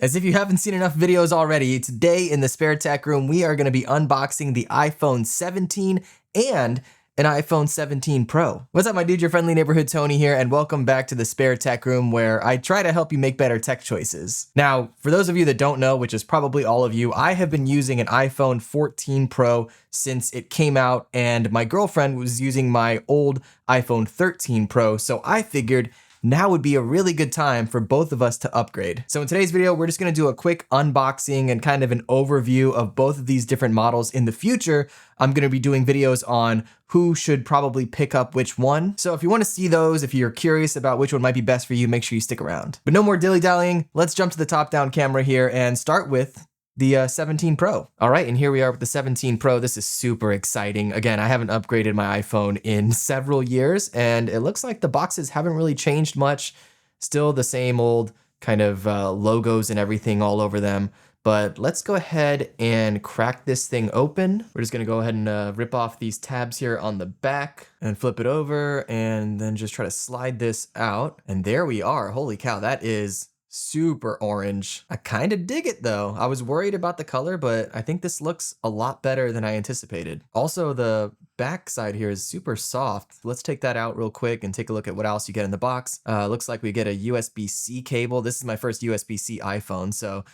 As if you haven't seen enough videos already, today in the spare tech room, we are going to be unboxing the iPhone 17 and an iPhone 17 Pro. What's up, my dude? Your friendly neighborhood Tony here, and welcome back to the spare tech room where I try to help you make better tech choices. Now, for those of you that don't know, which is probably all of you, I have been using an iPhone 14 Pro since it came out, and my girlfriend was using my old iPhone 13 Pro, so I figured now would be a really good time for both of us to upgrade. So in today's video, we're just gonna do a quick unboxing and kind of an overview of both of these different models. In the future, I'm gonna be doing videos on who should probably pick up which one. So if you wanna see those, if you're curious about which one might be best for you, make sure you stick around. But no more dilly-dallying, let's jump to the top-down camera here and start with the 17 Pro. All right, and here we are with the 17 Pro. This is super exciting. Again, I haven't upgraded my iPhone in several years, and it looks like the boxes haven't really changed much. Still the same old kind of logos and everything all over them. But let's go ahead and crack this thing open. We're just gonna go ahead and rip off these tabs here on the back and flip it over and then just try to slide this out. And there we are. Holy cow, that is super orange. I kind of dig it though. I was worried about the color, but I think this looks a lot better than I anticipated. Also, the back side here is super soft. Let's take that out real quick and take a look at what else you get in the box. Looks like we get a USB-C cable. This is my first USB-C iPhone, so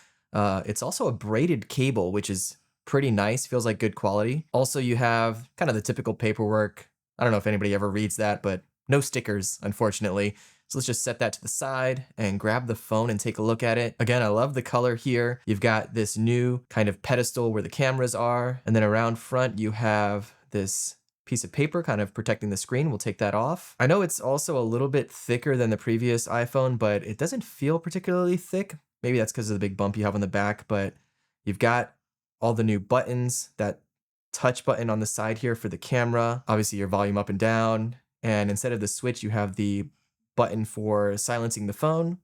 it's also a braided cable, which is pretty nice. Feels like good quality. Also, you have kind of the typical paperwork. I don't know if anybody ever reads that, but no stickers, unfortunately. So let's just set that to the side and grab the phone and take a look at it. Again, I love the color here. You've got this new kind of pedestal where the cameras are. And then around front, you have this piece of paper kind of protecting the screen. We'll take that off. I know it's also a little bit thicker than the previous iPhone, but it doesn't feel particularly thick. Maybe that's because of the big bump you have on the back, but you've got all the new buttons, that touch button on the side here for the camera, obviously your volume up and down. And instead of the switch, you have the button for silencing the phone.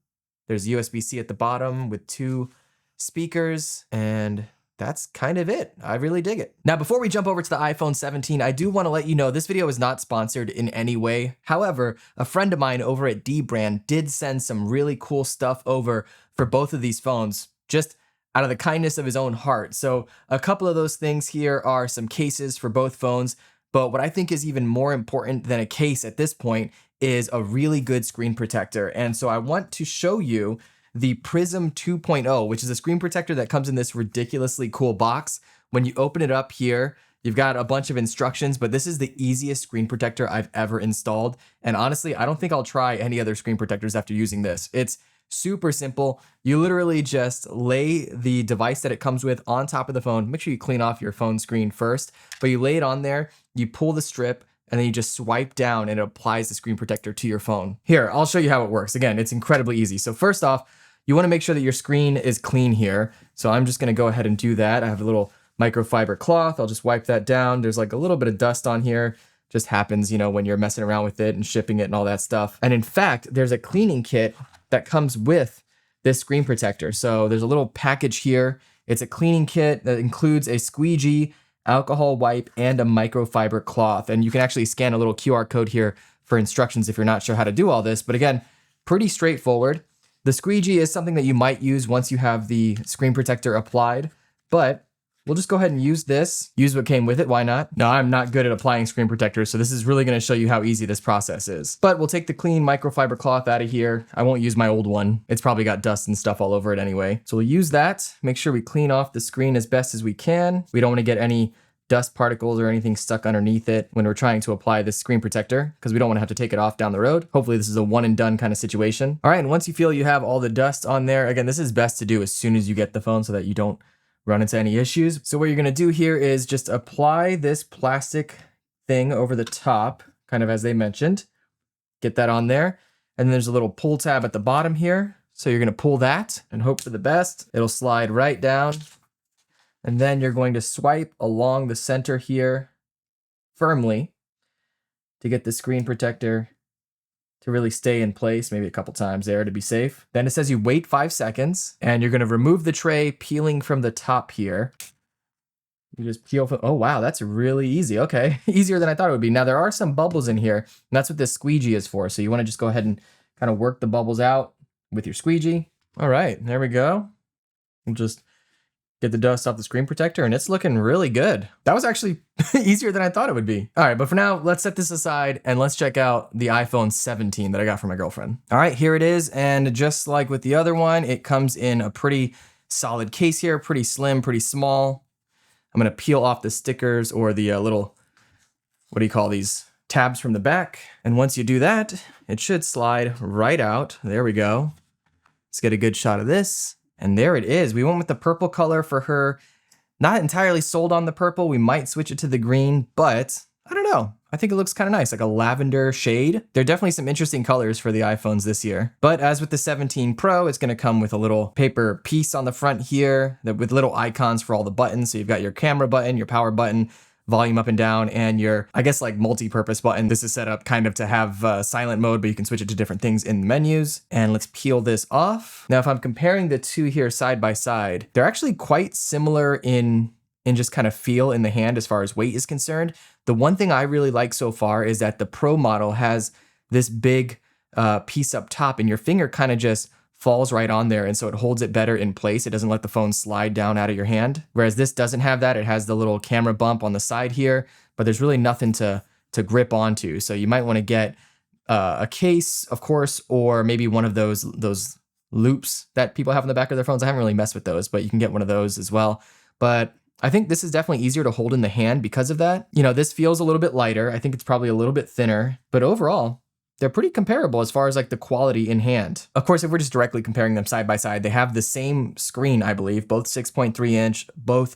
There's USB-C at the bottom with 2 speakers, and that's kind of it. I really dig it. Now, before we jump over to the iPhone 17, I do want to let you know this video is not sponsored in any way. However, a friend of mine over at D-Brand did send some really cool stuff over for both of these phones, just out of the kindness of his own heart. So a couple of those things here are some cases for both phones, but what I think is even more important than a case at this point is a really good screen protector. And so I want to show you the Prism 2.0, which is a screen protector that comes in this ridiculously cool box. When you open it up here, you've got a bunch of instructions, but this is the easiest screen protector I've ever installed. And honestly, I don't think I'll try any other screen protectors after using this. It's super simple. You literally just lay the device that it comes with on top of the phone. Make sure you clean off your phone screen first, but you lay it on there, you pull the strip, and then you just swipe down and it applies the screen protector to your phone. Here, I'll show you how it works. Again, it's incredibly easy. So first off, you wanna make sure that your screen is clean here. So I'm just gonna go ahead and do that. I have a little microfiber cloth. I'll just wipe that down. There's like a little bit of dust on here. Just happens, you know, when you're messing around with it and shipping it and all that stuff. And in fact, there's a cleaning kit that comes with this screen protector. So there's a little package here. It's a cleaning kit that includes a squeegee, alcohol wipe, and a microfiber cloth. And you can actually scan a little QR code here for instructions if you're not sure how to do all this. But again, pretty straightforward. The squeegee is something that you might use once you have the screen protector applied, but we'll just go ahead and use this. Use what came with it, why not? No, I'm not good at applying screen protectors, so this is really gonna show you how easy this process is. But we'll take the clean microfiber cloth out of here. I won't use my old one. It's probably got dust and stuff all over it anyway. So we'll use that, make sure we clean off the screen as best as we can. We don't wanna get any dust particles or anything stuck underneath it when we're trying to apply this screen protector, because we don't want to have to take it off down the road. Hopefully this is a one and done kind of situation. All right, and once you feel you have all the dust on there, again, this is best to do as soon as you get the phone so that you don't run into any issues. So what you're gonna do here is just apply this plastic thing over the top, kind of as they mentioned. Get that on there. And then there's a little pull tab at the bottom here. So you're gonna pull that and hope for the best. It'll slide right down. And then you're going to swipe along the center here firmly to get the screen protector to really stay in place, maybe a couple times there to be safe. Then it says you wait 5 seconds and you're gonna remove the tray peeling from the top here. You just peel from, oh wow, that's really easy. Okay, easier than I thought it would be. Now there are some bubbles in here, and that's what this squeegee is for. So you wanna just go ahead and kind of work the bubbles out with your squeegee. All right, there we go. We'll just get the dust off the screen protector, and it's looking really good. That was actually easier than I thought it would be. All right, but for now, let's set this aside and let's check out the iPhone 17 that I got from my girlfriend. All right, here it is. And just like with the other one, it comes in a pretty solid case here, pretty slim, pretty small. I'm gonna peel off the stickers or the little, what do you call these, tabs from the back. And once you do that, it should slide right out. There we go. Let's get a good shot of this. And there it is. We went with the purple color for her. Not entirely sold on the purple. We might switch it to the green, but I don't know. I think it looks kind of nice, like a lavender shade. There are definitely some interesting colors for the iPhones this year. But as with the 17 Pro, it's gonna come with a little paper piece on the front here with little icons for all the buttons. So you've got your camera button, your power button, volume up and down, and your, I guess, like multi-purpose button. This is set up kind of to have silent mode, but you can switch it to different things in the menus. And let's peel this off. Now, if I'm comparing the two here side by side, they're actually quite similar in just kind of feel in the hand as far as weight is concerned. The one thing I really like so far is that the Pro model has this big piece up top, and your finger kind of just falls right on there, and so it holds it better in place. It doesn't let the phone slide down out of your hand. Whereas this doesn't have that. It has the little camera bump on the side here, but there's really nothing to grip onto. So you might want to get a case, of course, or maybe one of those loops that people have on the back of their phones. I haven't really messed with those, but you can get one of those as well. But I think this is definitely easier to hold in the hand because of that. You know, this feels a little bit lighter. I think it's probably a little bit thinner, but overall, they're pretty comparable as far as like the quality in hand. Of course, if we're just directly comparing them side by side, they have the same screen, I believe, both 6.3 inch, both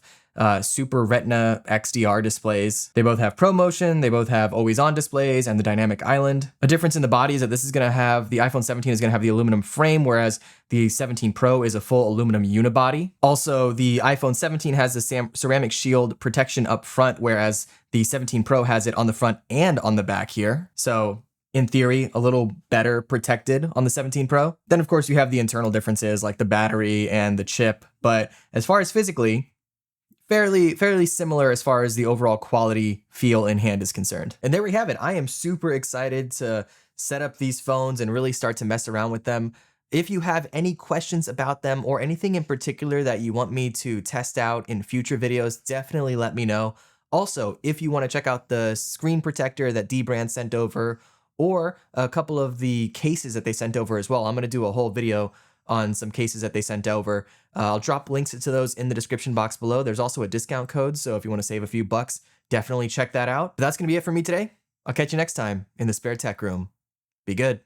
Super Retina XDR displays. They both have ProMotion, they both have always on displays and the dynamic island. A difference in the body is that this is gonna have, the iPhone 17 is gonna have the aluminum frame, whereas the 17 Pro is a full aluminum unibody. Also, the iPhone 17 has the ceramic shield protection up front, whereas the 17 Pro has it on the front and on the back here. So in theory, a little better protected on the 17 Pro. Then of course you have the internal differences like the battery and the chip, but as far as physically, fairly similar as far as the overall quality feel in hand is concerned. And there we have it. I am super excited to set up these phones and really start to mess around with them. If you have any questions about them or anything in particular that you want me to test out in future videos, definitely let me know. Also, if you want to check out the screen protector that dbrand sent over, or a couple of the cases that they sent over as well. I'm going to do a whole video on some cases that they sent over. I'll drop links to those in the description box below. There's also a discount code, so if you want to save a few bucks, definitely check that out. But that's going to be it for me today. I'll catch you next time in the Spare Tech Room. Be good.